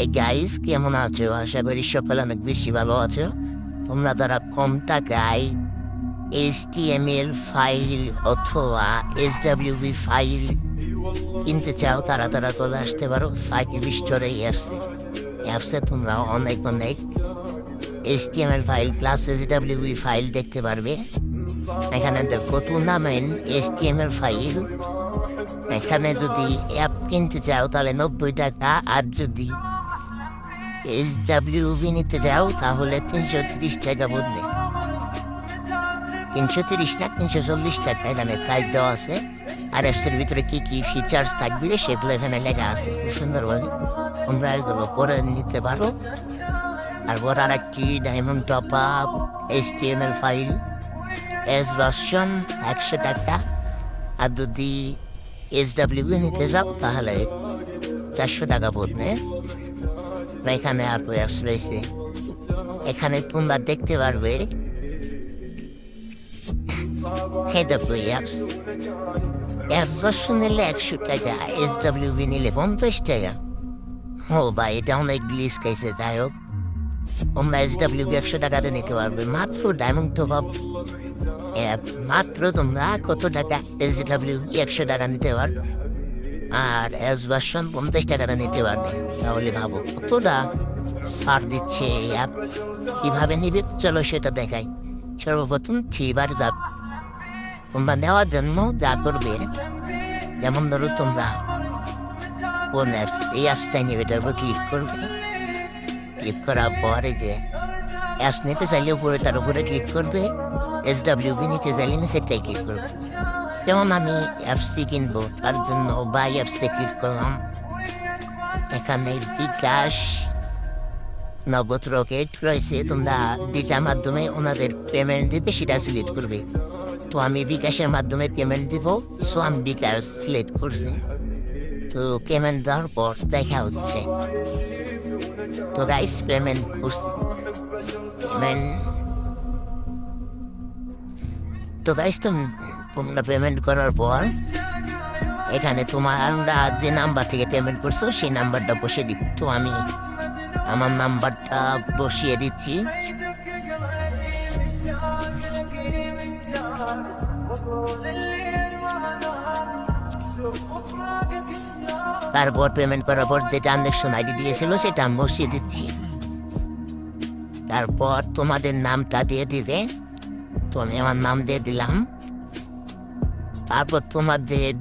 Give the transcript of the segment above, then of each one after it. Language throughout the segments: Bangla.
এই গাইস কেমন আছো? আশা করি সকলে অনেক বেশি ভালো আছো। তোমরা যারা কম টাকায় HTML ফাইল অথবা SWV ফাইল কিনতে চাও তারা চলে আসতে পারো। সাইকিউ স্টোরেই অ্যাপসে তোমরা অনেক HTML file plus SWV file দেখতে পারবে। এখানে দেখো টুর্নামেন্ট HTML ফাইল। এখানে যদি অ্যাপ কিনতে চাও তাহলে 90 টাকা, আর যদি SWV নিতে যাও তাহলে 330 টাকা পড়বে। 330 না 340 টাকা এখানে প্রাইস দেওয়া আছে। আর এর ভিতরে কি কি ফিচার্স থাকবে সেগুলো এখানে লেখা আছে খুব সুন্দরভাবে, তোমরা এগুলো পরে নিতে পারো। আর ওর আর একটি diamond top up HTML file S version 100 টাকা। আর যদি SWV নিতে যাও তাহলে 400 টাকা পড়বে। এখানে আর অ্যাপস রয়েছে, এখানে তোমরা দেখতে পারবে ভার্সন নিলে 100 টাকা, SWV নিলে 50 টাকা। ও ভাই, এটা অনেক গ্লিচ খাইছে। যাই হোক, তোমরা SWV 100 টাকাতে নিতে পারবে মাত্র। ডায়মন্ড টপ আপ অ্যাপ মাত্র তোমরা কত টাকা? SWV 100 টাকা নিতে পারবে, আর এস ভার্সন 50 টাকাটা নিতে পারবে। তাহলে ভাবো কতটা ছাড় দিচ্ছে এই অ্যাপ। কীভাবে নিবে চলো সেটা দেখাই। সর্বপ্রথম থ্রিবার যাব। তোমরা নেওয়ার জন্য যা করবে, যেমন ধরো তোমরা কোন অ্যাপস, এই অ্যাপসটাই নেবে, এটার উপর ক্লিক করবে। ক্লিক করার পরে যে অ্যাপস নিতে চাইলে উপরে তার উপরে ক্লিক করবে, SWV নিতে চাইলে সেটাই ক্লিক করবে। যেমন আমি অ্যাপসি কিনবো, তার জন্য বাই অ্যাপসে ক্লিক করলাম। এখানে বিকাশ, নগদ, রকেট রয়েছে। তোমরা যেটার মাধ্যমে ওনাদের পেমেন্ট দিবে সেটা সিলেক্ট করবে। তো আমি বিকাশের মাধ্যমে পেমেন্ট দিব, সো আমি বিকাশ সিলেক্ট করছি। তো পেমেন্ট দেওয়ার পর দেখা হচ্ছে। তো গাইস পেমেন্ট করছি, তো গাইস তোমরা পেমেন্ট করার পর এখানে তোমরা যে নাম্বার থেকে পেমেন্ট করছো সেই নাম্বারটা বসিয়ে দিব। তো আমি আমার নাম্বারটা বসিয়ে দিচ্ছি। তারপর পেমেন্ট করার পর যে ট্রানজ্যাকশন আইডি দিয়েছিল সেটা আমি বসিয়ে দিচ্ছি। তারপর তোমাদের নামটা দিয়ে দিবে। তো আমি আমার নাম দিয়ে দিলাম। তারপর তোমাদের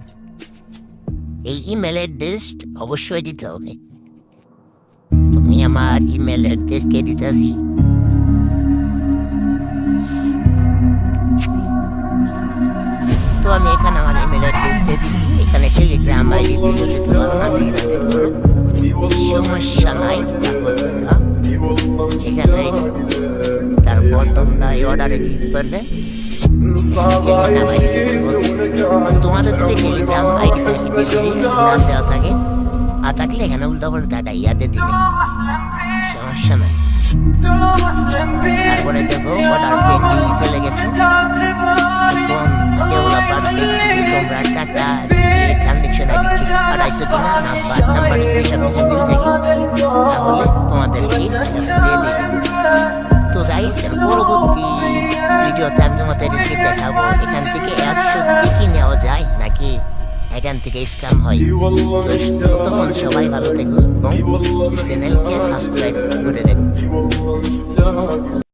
এই ইমেল অ্যাড্রেস অবশ্যই দিতে হবে। তুমি আমার ইমেল অ্যাড্রেসকে দিতেছি। তো আমি এখানে আমার ইমেল অ্যাড্রেস দিয়ে দিচ্ছি। এখানে টেলিগ্রাম আইডি দিয়ে সমস্যা নাই। এখানে তারপর তোমরা এই অর্ডারে ক্লিক করবে। তোমাদের যদি টেলিগ্রাম আইডিতে নাম দেওয়া থাকে আর থাকলে এখানে উল্টা পাল্টা ইয়াতে দিবে, সমস্যা নাই। তারপরে দেখো অর্ডার পেন্ডিং চলে গেছে। এখন ডেভেলপার দেখবে তোমরা টাকা ট্রানজ্যাকশন আইডি ঠিক পাঠাইছো কিনা, নাম্বার যদি সব কিছু মিল থাকে তাহলে তোমাদেরকে দিয়ে দেবে। তো গাইস, এর পরবর্তী ভিডিওতে আমি তোমাদেরকে দেখাবো এখান থেকে অ্যাপ সত্যি কি নেওয়া যায় নাকি এখান থেকে স্ক্যাম হয়। তো তখন সবাই ভালো থেকো এবং চ্যানেলকে সাবস্ক্রাইব করে রেখো।